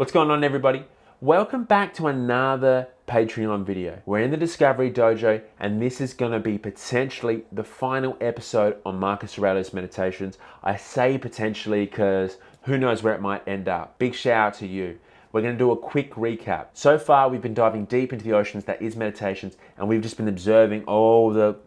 What's going on, everybody? Welcome back to another Patreon video. We're in the Discovery Dojo, and this is going to be potentially the final episode on Marcus Aurelius Meditations. I say potentially because who knows where it might end up. Big shout out to you. We're going to do a quick recap. So far, we've been diving deep into the oceans that is meditations, and we've just been observing all the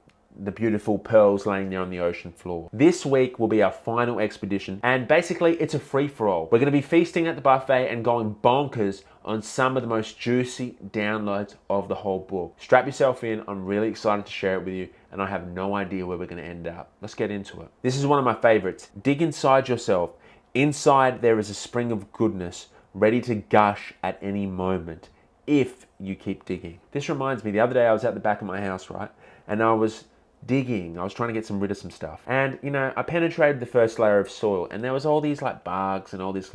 beautiful pearls laying there on the ocean floor. This week will be our final expedition, and basically it's a free-for-all. We're going to be feasting at the buffet and going bonkers on some of the most juicy downloads of the whole book. Strap yourself in, I'm really excited to share it with you, and I have no idea where we're going to end up. Let's get into it. This is one of my favorites. Dig inside yourself. Inside there is a spring of goodness, ready to gush at any moment, if you keep digging. This reminds me, the other day I was at the back of my house, right? And I was digging. I was trying to get rid of some stuff. And, I penetrated the first layer of soil, and there was all these like bugs and all this,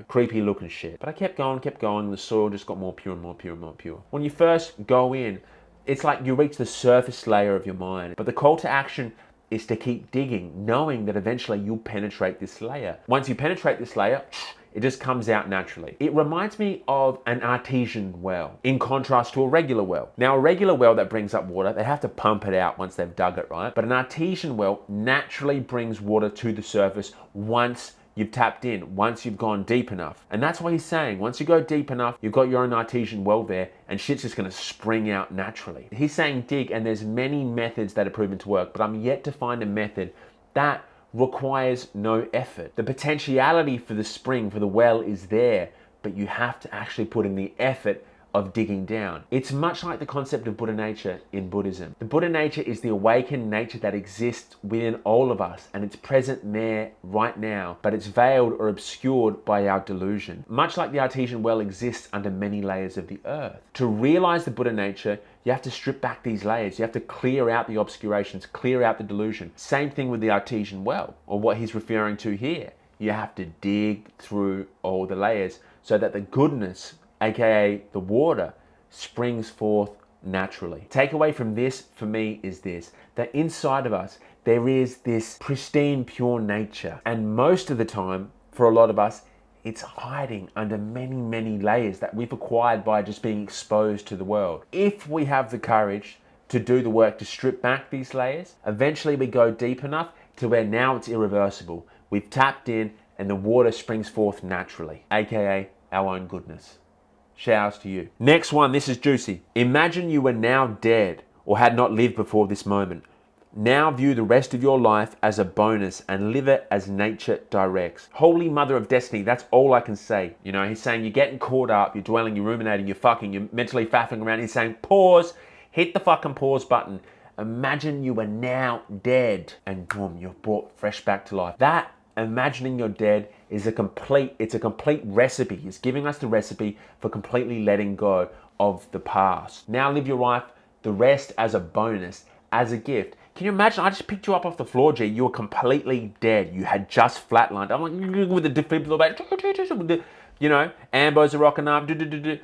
creepy looking shit. But I kept going. The soil just got more pure and more pure and more pure. When you first go in, it's like you reach the surface layer of your mind. But the call to action is to keep digging, knowing that eventually you'll penetrate this layer. Once you penetrate this layer, it just comes out naturally. It reminds me of an artesian well, in contrast to a regular well. Now, a regular well that brings up water, they have to pump it out once they've dug it, right? But an artesian well naturally brings water to the surface once you've tapped in, once you've gone deep enough. And that's what he's saying. Once you go deep enough, you've got your own artesian well there, and shit's just gonna spring out naturally. He's saying dig, and there's many methods that are proven to work, but I'm yet to find a method that requires no effort. The potentiality for the spring, for the well, is there, but you have to actually put in the effort of digging down. It's much like the concept of Buddha nature in Buddhism. The Buddha nature is the awakened nature that exists within all of us, and it's present there right now, but it's veiled or obscured by our delusion. Much like the artesian well exists under many layers of the earth. To realize the Buddha nature, you have to strip back these layers. You have to clear out the obscurations, clear out the delusion. Same thing with the artesian well, or what he's referring to here. You have to dig through all the layers so that the goodness, aka the water, springs forth naturally. Takeaway from this for me is this: that inside of us there is this pristine, pure nature, and most of the time, for a lot of us, it's hiding under many layers that we've acquired by just being exposed to the world. If we have the courage to do the work to strip back these layers, eventually we go deep enough to where now it's irreversible. We've tapped in and the water springs forth naturally, aka our own goodness. Shouts to you. Next one, this is juicy. Imagine you were now dead or had not lived before this moment. Now view the rest of your life as a bonus and live it as nature directs. Holy mother of destiny, that's all I can say. He's saying you're getting caught up, you're dwelling, you're ruminating, you're fucking, you're mentally faffing around. He's saying pause, hit the fucking pause button. Imagine you were now dead, and boom, you're brought fresh back to life. That imagining you're dead is a complete recipe. He's giving us the recipe for completely letting go of the past. Now live your life, the rest as a bonus, as a gift. Can you imagine? I just picked you up off the floor, G. You were completely dead. You had just flatlined. I'm like, with the defibrillator, ambos are rocking up.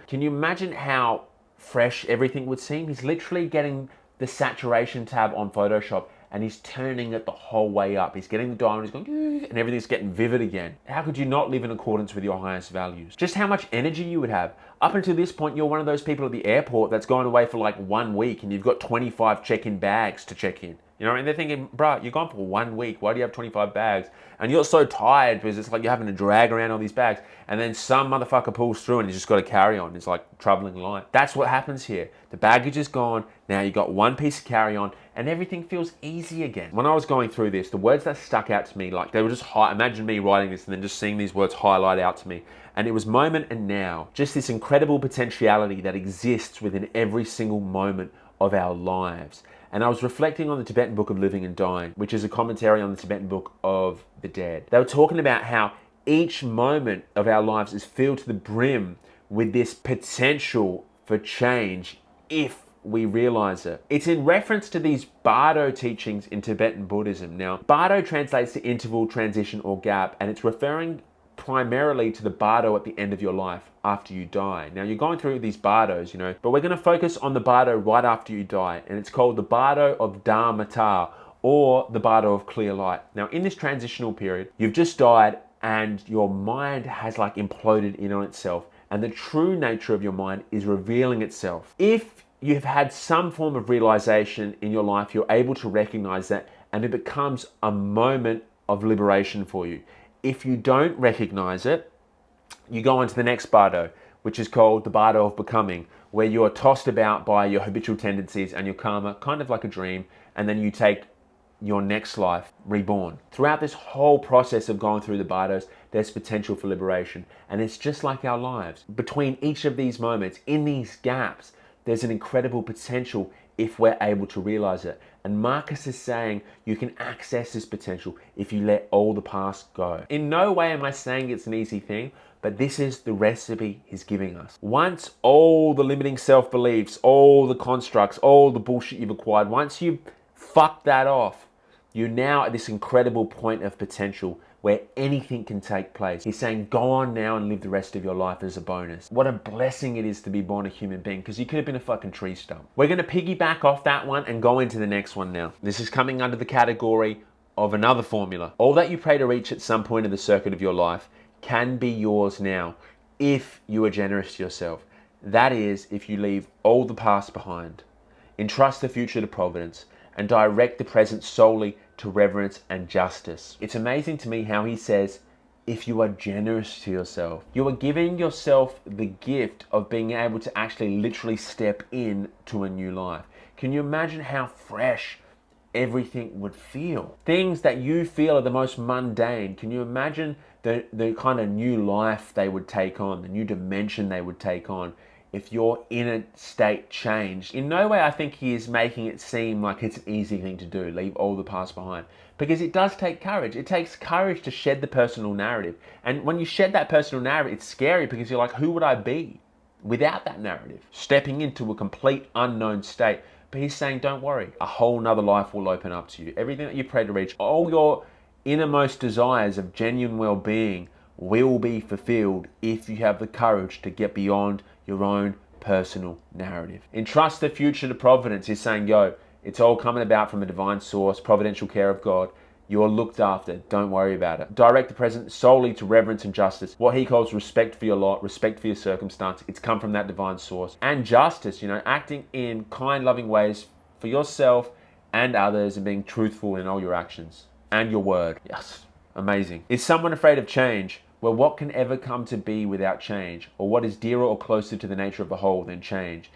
Can you imagine how fresh everything would seem? He's literally getting the saturation tab on Photoshop, and he's turning it the whole way up. He's getting the dial, and he's going, and everything's getting vivid again. How could you not live in accordance with your highest values? Just how much energy you would have. Up until this point, you're one of those people at the airport that's going away for like 1 week, and you've got 25 check-in bags to check in. And they're thinking, bruh, you're gone for 1 week. Why do you have 25 bags? And you're so tired because it's like you're having to drag around all these bags. And then some motherfucker pulls through and you just got to carry on. It's like traveling light. That's what happens here. The baggage is gone. Now you got one piece of carry on and everything feels easy again. When I was going through this, the words that stuck out to me, like they were just imagine me writing this and then just seeing these words highlight out to me. And it was moment and now. Just this incredible potentiality that exists within every single moment of our lives. And I was reflecting on the Tibetan Book of Living and Dying, which is a commentary on the Tibetan Book of the Dead. They were talking about how each moment of our lives is filled to the brim with this potential for change if we realize it. It's in reference to these Bardo teachings in Tibetan Buddhism. Now, Bardo translates to interval, transition, or gap, and it's referring primarily to the bardo at the end of your life after you die. Now you're going through these bardos, but we're going to focus on the bardo right after you die, and it's called the bardo of Dharmata, or the bardo of clear light. Now in this transitional period, you've just died and your mind has like imploded in on itself, and the true nature of your mind is revealing itself. If you've had some form of realization in your life, you're able to recognize that, and it becomes a moment of liberation for you. If you don't recognize it, you go on to the next bardo, which is called the bardo of becoming, where you are tossed about by your habitual tendencies and your karma, kind of like a dream, and then you take your next life reborn. Throughout this whole process of going through the bardos, there's potential for liberation. And it's just like our lives. Between each of these moments, in these gaps, there's an incredible potential if we're able to realize it. And Marcus is saying you can access this potential if you let all the past go. In no way am I saying it's an easy thing, but this is the recipe he's giving us. Once all the limiting self-beliefs, all the constructs, all the bullshit you've acquired, once you fuck that off, you're now at this incredible point of potential where anything can take place. He's saying, go on now and live the rest of your life as a bonus. What a blessing it is to be born a human being, because you could have been a fucking tree stump. We're going to piggyback off that one and go into the next one now. This is coming under the category of another formula. All that you pray to reach at some point in the circuit of your life can be yours now if you are generous to yourself. That is, if you leave all the past behind, entrust the future to providence, and direct the present solely to reverence and justice. It's amazing to me how he says, if you are generous to yourself, you are giving yourself the gift of being able to actually literally step into a new life. Can you imagine how fresh everything would feel? Things that you feel are the most mundane, can you imagine the kind of new life they would take on, the new dimension they would take on if your inner state changed? In no way I think he is making it seem like it's an easy thing to do, leave all the past behind, because it does take courage. It takes courage to shed the personal narrative. And when you shed that personal narrative, it's scary because you're like, who would I be without that narrative? Stepping into a complete unknown state. But he's saying, don't worry, a whole nother life will open up to you. Everything that you pray to reach, all your innermost desires of genuine well-being will be fulfilled if you have the courage to get beyond your own personal narrative. Entrust the future to providence. He's saying, yo, it's all coming about from a divine source, providential care of God. You're looked after. Don't worry about it. Direct the present solely to reverence and justice. What he calls respect for your lot, respect for your circumstance. It's come from that divine source. And justice, acting in kind, loving ways for yourself and others, and being truthful in all your actions and your word. Yes, amazing. Is someone afraid of change? Well, what can ever come to be without change? Or what is dearer or closer to the nature of the whole than change?